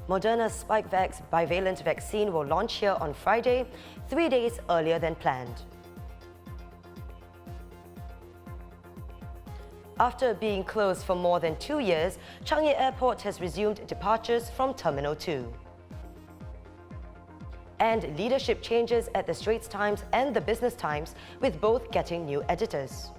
Moderna Spikevax bivalent vaccine will launch here on Friday, 3 days earlier than planned. After being closed for more than 2 years, Changi Airport has resumed departures from Terminal 2. And leadership changes at the Straits Times and the Business Times, with both getting new editors.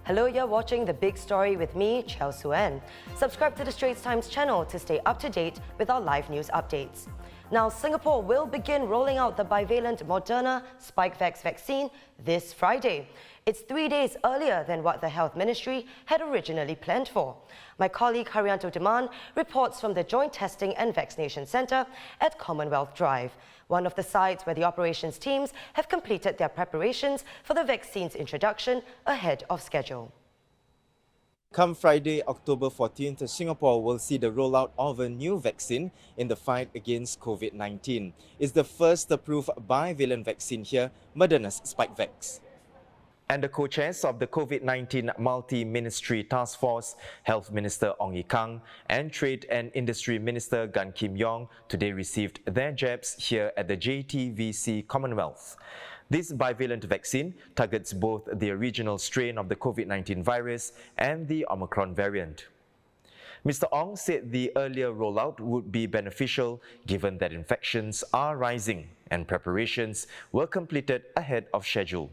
Hello, you're watching The Big Story with me, Chao Suen. Subscribe to the Straits Times channel to stay up to date with our live news updates. Now, Singapore will begin rolling out the bivalent Moderna Spikevax vaccine this Friday. It's 3 days earlier than what the Health Ministry had originally planned for. My colleague Haryanto Diman reports from the Joint Testing and Vaccination Centre at Commonwealth Drive, one of the sites where the operations teams have completed their preparations for the vaccine's introduction ahead of schedule. Come Friday, October 14th, Singapore will see the rollout of a new vaccine in the fight against Covid-19. It's the first approved bivalent vaccine here, Moderna's Spikevax. And the co-chairs of the Covid-19 Multi-Ministry Task Force, Health Minister Ong Ye Kung and Trade and Industry Minister Gan Kim Yong, today received their jabs here at the JTVC Commonwealth. This bivalent vaccine targets both the original strain of the Covid-19 virus and the Omicron variant. Mr. Ong said the earlier rollout would be beneficial given that infections are rising and preparations were completed ahead of schedule.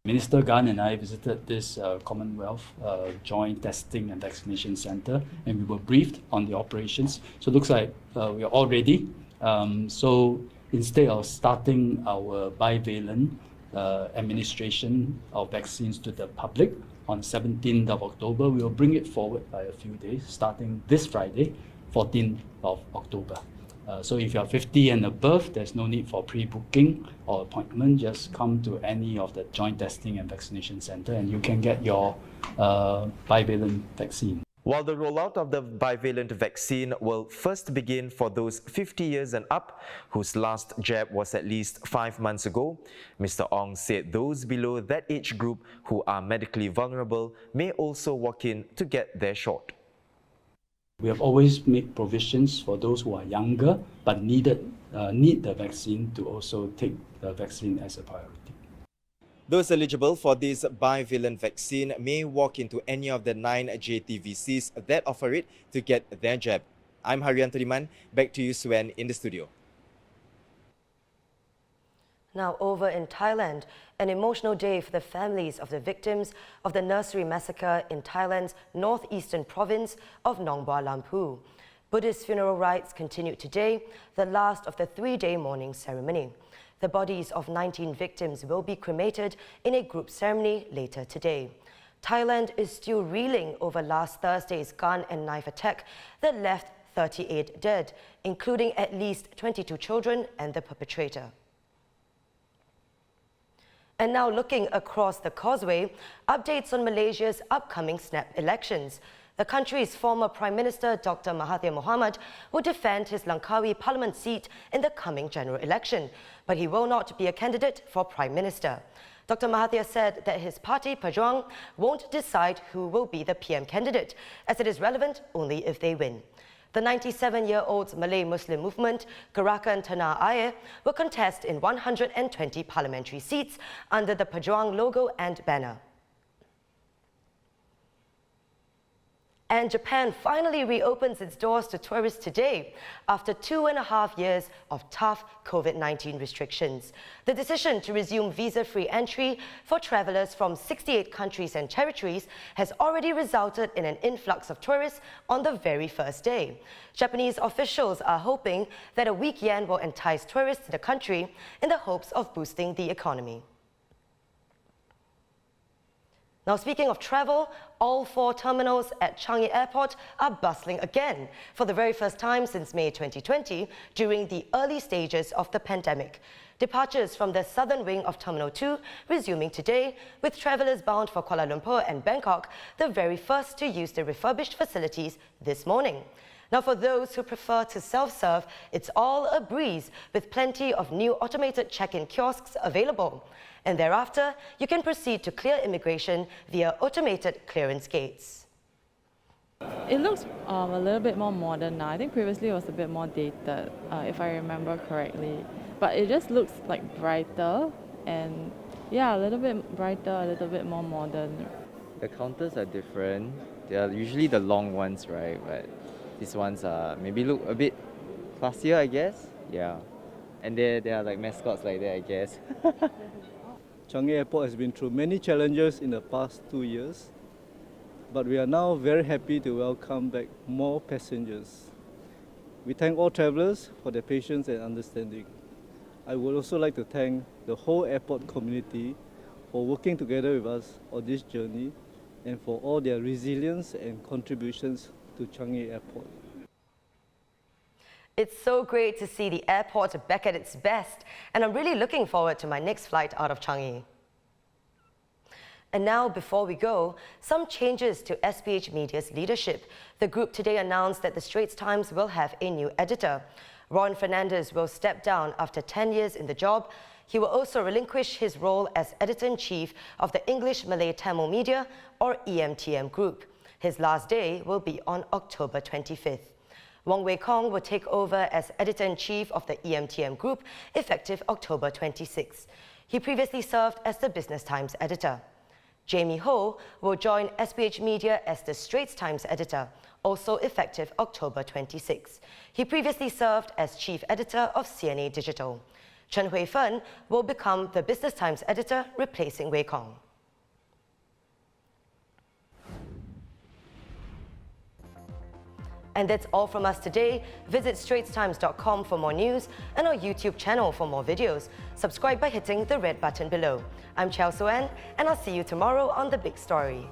Minister Gan and I visited this Commonwealth Joint Testing and Vaccination Centre, and we were briefed on the operations. So it looks like we are all ready. So instead of starting our bivalent administration of vaccines to the public on 17th of October, we will bring it forward by a few days, starting this Friday, 14th of October. So if you are 50 and above, there's no need for pre-booking or appointment. Just come to any of the Joint Testing and Vaccination Centre and you can get your bivalent vaccine. While the rollout of the bivalent vaccine will first begin for those 50 years and up whose last jab was at least 5 months ago, Mr. Ong said those below that age group who are medically vulnerable may also walk in to get their shot. We have always made provisions for those who are younger but need the vaccine to also take the vaccine as a priority. Those eligible for this bivalent vaccine may walk into any of the 9 JTVCs that offer it to get their jab. I'm Haryanto Diman. Back to you, Suen, in the studio. Now over in Thailand, an emotional day for the families of the victims of the nursery massacre in Thailand's northeastern province of Nong Bua Lampu. Buddhist funeral rites continued today, the last of the 3-day mourning ceremony. The bodies of 19 victims will be cremated in a group ceremony later today. Thailand is still reeling over last Thursday's gun and knife attack that left 38 dead, including at least 22 children and the perpetrator. And now looking across the causeway, updates on Malaysia's upcoming snap elections. The country's former Prime Minister Dr. Mahathir Mohamad will defend his Langkawi Parliament seat in the coming general election, but he will not be a candidate for Prime Minister. Dr. Mahathir said that his party, Pejuang, won't decide who will be the PM candidate, as it is relevant only if they win. The 97-year-old Malay Muslim movement, Gerakan Tanah Air, will contest in 120 parliamentary seats under the Pejuang logo and banner. And Japan finally reopens its doors to tourists today after 2.5 years of tough Covid-19 restrictions. The decision to resume visa-free entry for travelers from 68 countries and territories has already resulted in an influx of tourists on the very first day. Japanese officials are hoping that a weak yen will entice tourists to the country in the hopes of boosting the economy. Now, speaking of travel, all 4 terminals at Changi Airport are bustling again for the very first time since May 2020 during the early stages of the pandemic. Departures from the southern wing of Terminal 2 resuming today, with travellers bound for Kuala Lumpur and Bangkok the very first to use the refurbished facilities this morning. Now, for those who prefer to self-serve, it's all a breeze with plenty of new automated check-in kiosks available. And thereafter, you can proceed to clear immigration via automated clearance gates. It looks a little bit more modern now. I think previously it was a bit more dated, if I remember correctly. But it just looks like brighter and, yeah, a little bit brighter, a little bit more modern. The counters are different. They are usually the long ones, right? But these ones maybe look a bit classier, I guess. Yeah. And they are like mascots like that, I guess. Changi Airport has been through many challenges in the past 2 years, but we are now very happy to welcome back more passengers. We thank all travellers for their patience and understanding. I would also like to thank the whole airport community for working together with us on this journey and for all their resilience and contributions to Changi Airport. It's so great to see the airport back at its best, and I'm really looking forward to my next flight out of Changi. And now, before we go, some changes to SPH Media's leadership. The group today announced that the Straits Times will have a new editor. Ron Fernandez will step down after 10 years in the job. He will also relinquish his role as editor-in-chief of the English Malay Tamil Media, or EMTM Group. His last day will be on October 25th. Wong Wei Kong will take over as editor-in-chief of the EMTM Group effective October 26. He previously served as the Business Times editor. Jamie Ho will join SPH Media as the Straits Times editor, also effective October 26. He previously served as chief editor of CNA Digital. Chen Hui Fen will become the Business Times editor, replacing Wei Kong. And that's all from us today. Visit straitstimes.com for more news and our YouTube channel for more videos. Subscribe by hitting the red button below. I'm Chao Soan, and I'll see you tomorrow on The Big Story.